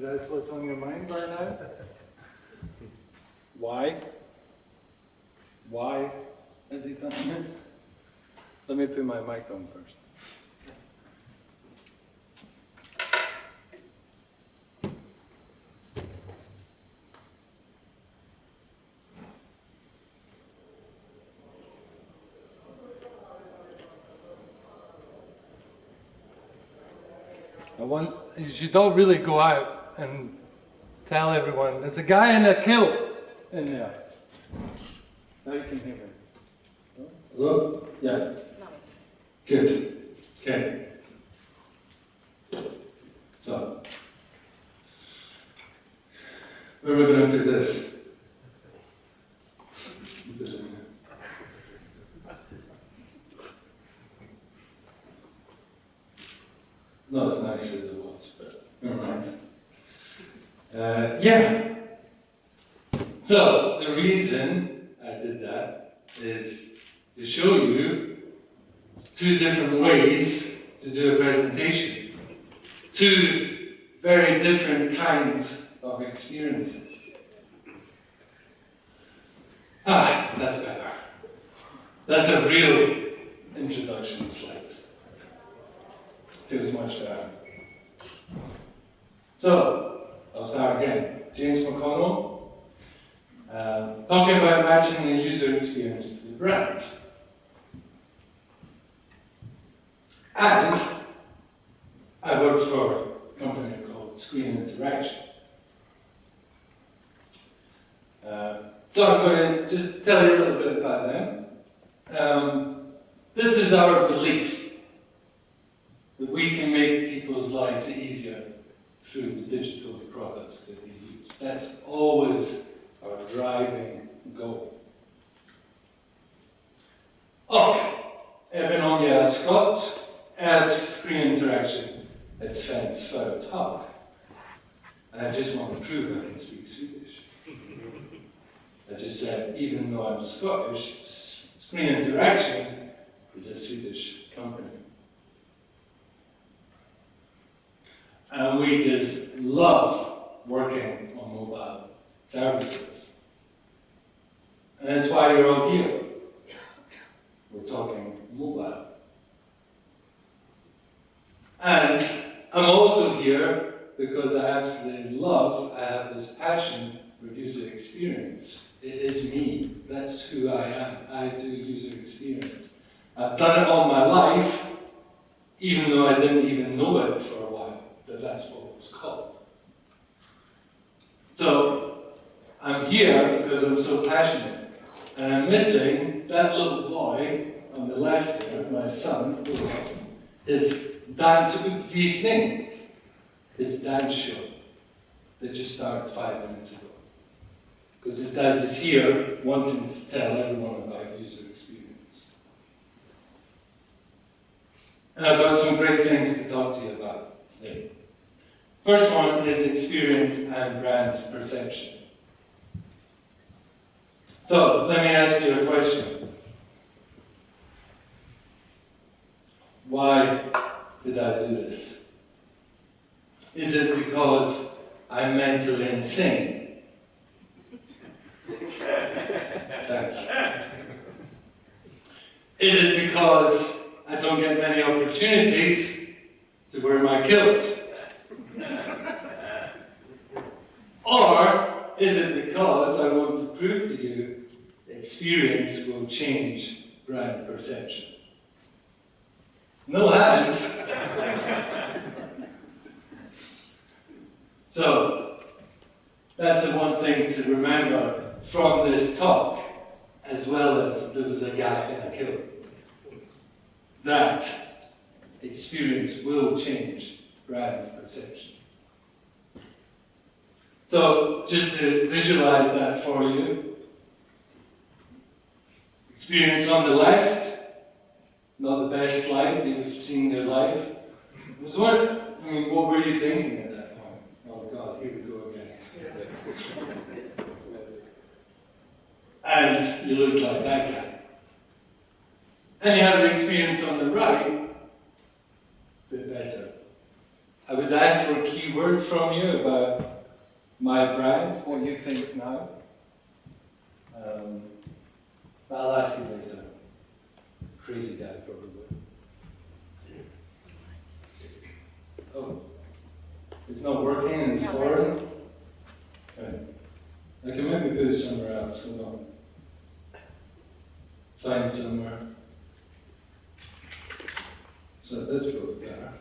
that's what's on your mind right now? Why? Why has he done this? Let me put my mic on first. You should all really go out and tell everyone, there's a guy in a kilt in there. Now you can hear me. Hello? Yeah. No. Good. Okay. So, where are we going to do this? Not as nice as it was, but never mind. Yeah. So, the reason I did that is to show you two different ways to do a presentation. Two very different kinds of experiences. Ah, that's better. That's a real introduction slide. Feels much better. So, I'll start again. James McConnell, talking about matching the user experience to the brand. And I worked for a company called Screen Interaction. So I'm going to just tell you a little bit about them. This is our belief that we can make people's lives easier through the digital products that we use. That's always our driving goal. Och, även om jag är skott, as Screen Interaction ett svenskt företag. And I just want to prove I can speak Swedish. I just said, even though I'm Scottish, Screen Interaction is a Swedish company. And we just love working on mobile services. And that's why you're all here. We're talking mobile. And I'm also here because I absolutely love, I have this passion for user experience. It is me. That's who I am. I do user experience. I've done it all my life, even though I didn't even know it for a while, that that's what it was called. So, I'm here because I'm so passionate. And I'm missing that little boy on the left here, my son, his dance uppvisning, his dance show that just started 5 minutes ago. Because his dad is here wanting to tell everyone about user experience. And I've got some great things to talk to you about today. First one is experience and brand perception. So, let me ask you a question. Why did I do this? Is it because I'm mentally insane? Thanks. Is it because I don't get many opportunities to wear my kilt? Or is it because I want to prove to you experience will change brand perception? No hands. So, that's the one thing to remember from this talk, as well as there was a guy in a kilt. That experience will change brand perception. So, just to visualize that for you, experience on the left, not the best slide you've seen in your life. What were you thinking at that point? Oh God, here we go again. And you look like that guy. And you have the experience on the right, a bit better. I would ask for keywords from you about my brand, what you think now. But I'll ask you later. Crazy guy, probably. Oh, it's not working and it's foreign? Okay. I can maybe put it somewhere else. Hold on. Find somewhere. So that's probably better.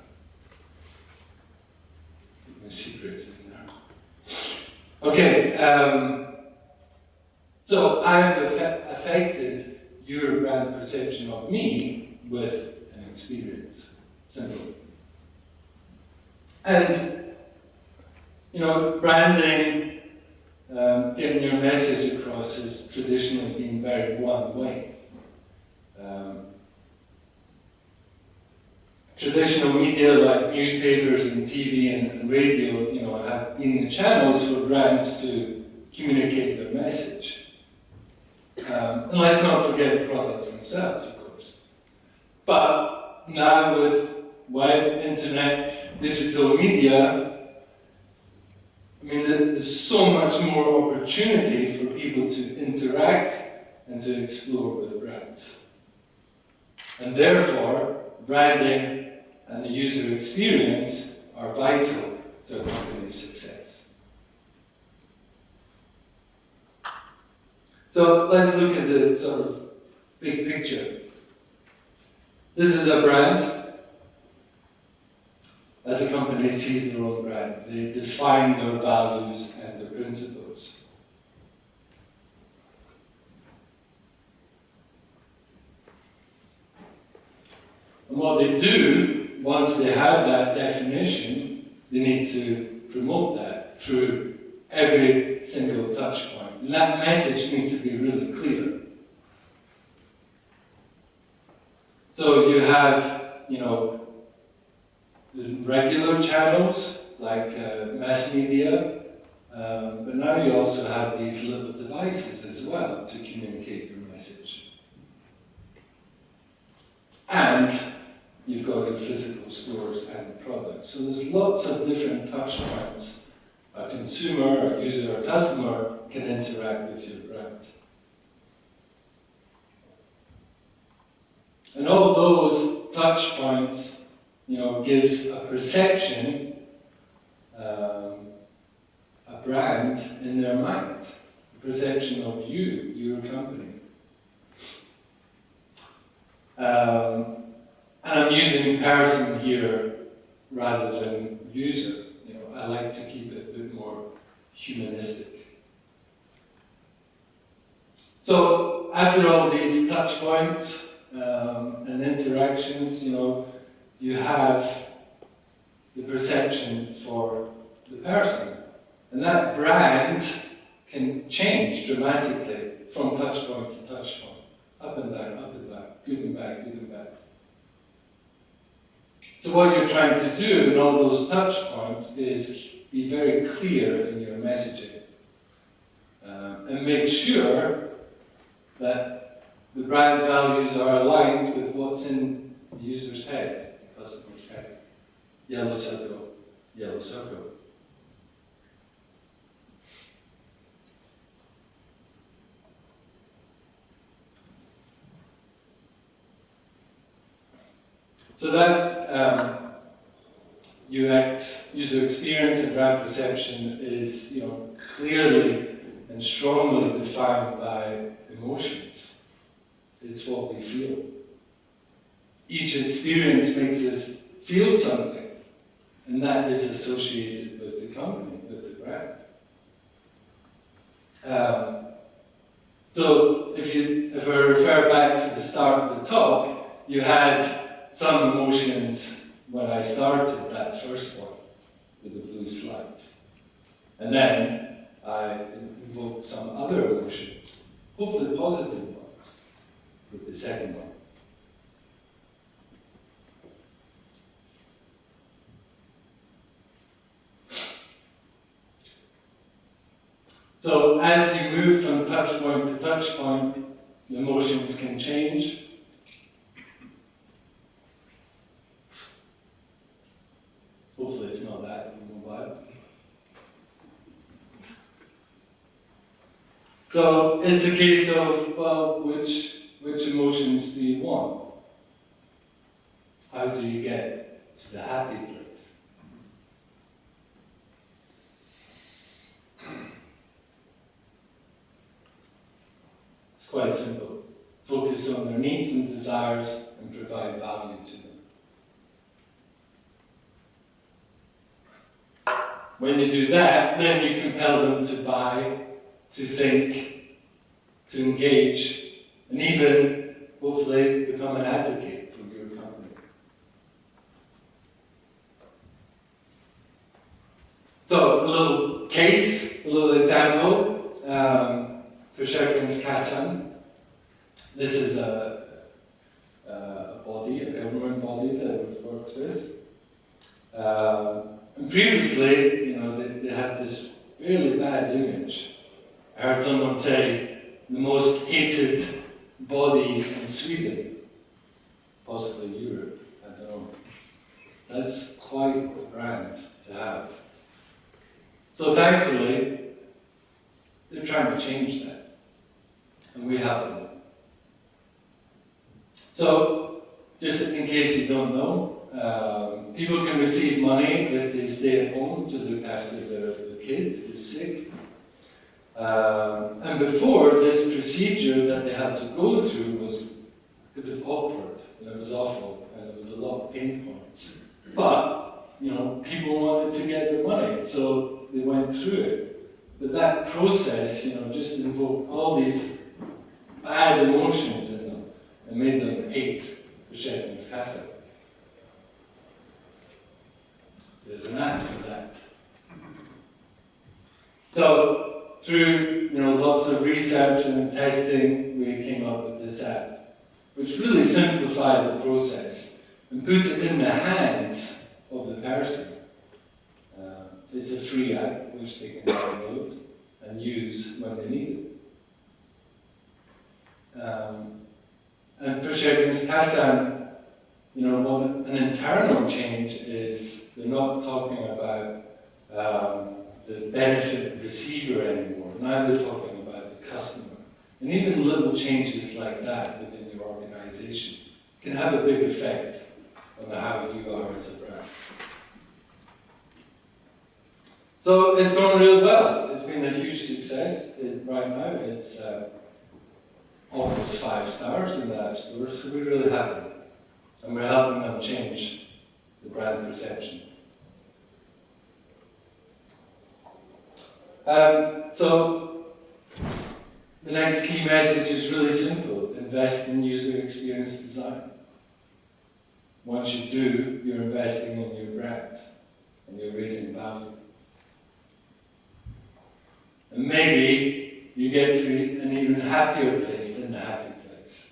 Put my secret in there. Okay. So I've affected your brand perception of me with an experience. Simple. And, you know, branding, getting your message across has traditionally been very one way. Traditional media like newspapers and TV and radio, you know, have been the channels for brands to communicate their message. And let's not forget the products themselves, of course. But now with web, internet, digital media, I mean, there's so much more opportunity for people to interact and to explore with brands. And therefore, branding and the user experience are vital to a company's success. So let's look at the sort of big picture. This is a brand. As a company sees their own brand, they define their values and their principles. And what they do, once they have that definition, they need to promote that through every single touch point. And that message needs to be really clear. So you have, you know, the regular channels like mass media, but now you also have these little devices as well to communicate your message. And you've got your physical stores and products. So there's lots of different touch points a consumer, a user, or customer can interact with your brand. And all those touch points, you know, gives a perception, a brand in their mind, a perception of you, your company. And I'm using person here rather than user. You know, I like to keep it a bit more humanistic. So after all these touch points and interactions, you know, you have the perception for the person. And that brand can change dramatically from touch point to touch point. Up and down, good and bad, good and bad. So what you're trying to do in all those touch points is be very clear in your messaging. And make sure that the brand values are aligned with what's in the user's head, the customer's head. Yellow circle, yellow circle. So that UX, user experience and brand perception is, you know, clearly and strongly defined by emotions. It's what we feel. Each experience makes us feel something, and that is associated with the company, with the brand. So if I refer back to the start of the talk, you had some emotions when I started that first one with the blue slide. And then I invoked some other emotions, hopefully positive ones, with the second one. So as you move from touch point to touch point, the emotions can change. Hopefully it's not So it's a case of, well, which emotions do you want? How do you get to the happy place? It's quite simple. Focus on their needs and desires and provide value to them. When you do that, then you compel them to buy, to think, to engage, and even, hopefully, become an advocate for your company. So, a little case, a little example for Kassan. This is a body, a government body that we've worked with. And previously, they had this really bad image. I heard someone say, the most hated body in Sweden, possibly Europe, I don't know. That's quite a brand to have. So thankfully, they're trying to change that, and we help them. So, just in case you don't know, people can receive money if they stay at home to look after their kid who's sick. And before, this procedure that they had to go through was awkward, and it was awful, and there was a lot of pain points. But, people wanted to get their money, so they went through it. But that process, just invoked all these bad emotions in them and made them hate Kassan. There's an app for that. So, through lots of research and testing, we came up with this app, which really simplified the process and put it in the hands of the person. It's a free app which they can download and use when they need it. And for Kassan, an internal change is they're not talking about the benefit receiver anymore. Now they're talking about the customer. And even little changes like that within your organization can have a big effect on how you are as a brand. So it's going real well. It's been a huge success. Right now it's almost 5 stars in the App Store, so we're really happy. And we're helping them change the brand perception. So the next key message is really simple. Invest in user experience design. Once you do, you're investing in your brand and you're raising value. And maybe you get to an even happier place than the happy place.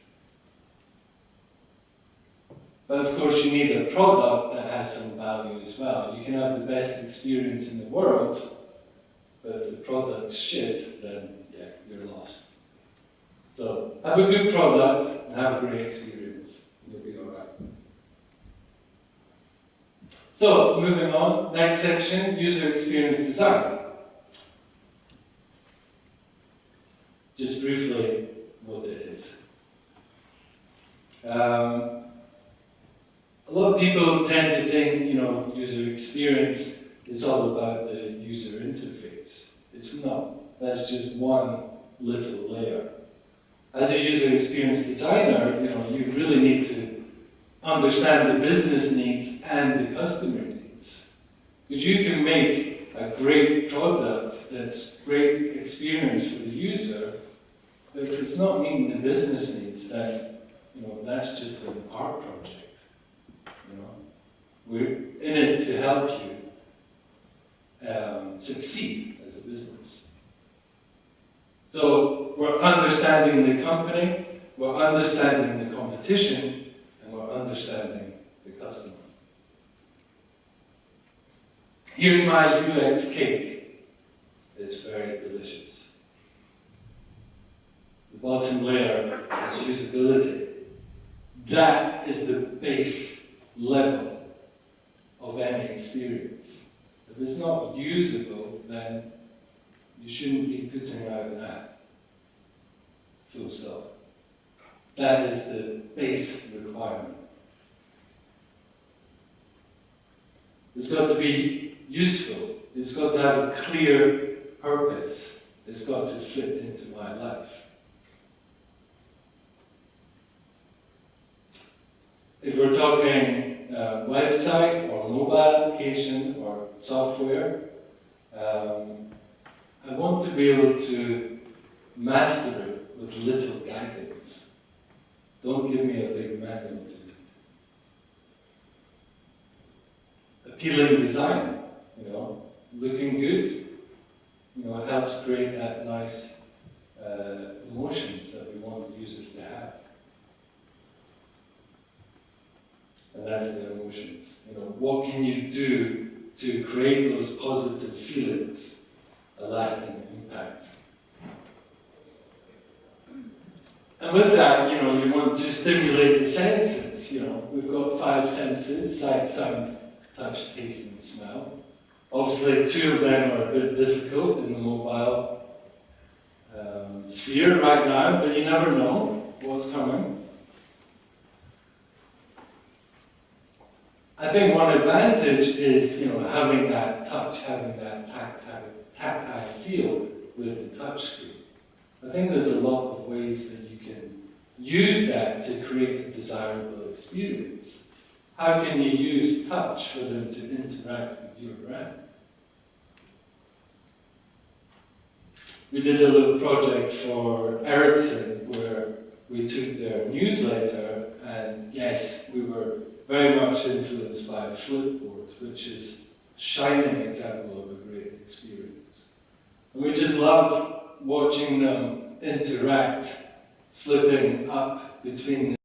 But of course you need a product that has some value as well. You can have the best experience in the world, but if the product's shit, then yeah, you're lost. So have a good product and have a great experience. You'll be alright. So moving on, next section, user experience design. Just briefly what it is. A lot of people tend to think, user experience is all about the user interface. It's not. That's just one little layer. As a user experience designer, you really need to understand the business needs and the customer needs. Because you can make a great product that's great experience for the user, but if it's not meeting the business needs, then that's just an art project. We're in it to help you succeed as a business. So we're understanding the company, we're understanding the competition, and we're understanding the customer. Here's my UX cake. It's very delicious. The bottom layer is usability. That is the base level of any experience. If it's not usable, then you shouldn't be putting out an app. full stop. That is the base requirement. It's got to be useful. It's got to have a clear purpose. It's got to fit into my life. If we're talking website or mobile application or software, I want to be able to master it with little guidance. Don't give me a big manual to read. Appealing design, looking good, it helps create that nice emotions that we want the user to have. And that's the emotions. What can you do to create those positive feelings, a lasting impact? And with that, you want to stimulate the senses. We've got 5 senses: sight, sound, touch, taste, and smell. Obviously, 2 of them are a bit difficult in the mobile sphere right now, but you never know what's coming. I think one advantage is, having that touch, having that tactile feel with the touch screen. I think there's a lot of ways that you can use that to create a desirable experience. How can you use touch for them to interact with your brand? We did a little project for Ericsson where we took their newsletter, and yes, we were very much influenced by Flipboard, which is a shining example of a great experience. And we just love watching them interact, flipping up between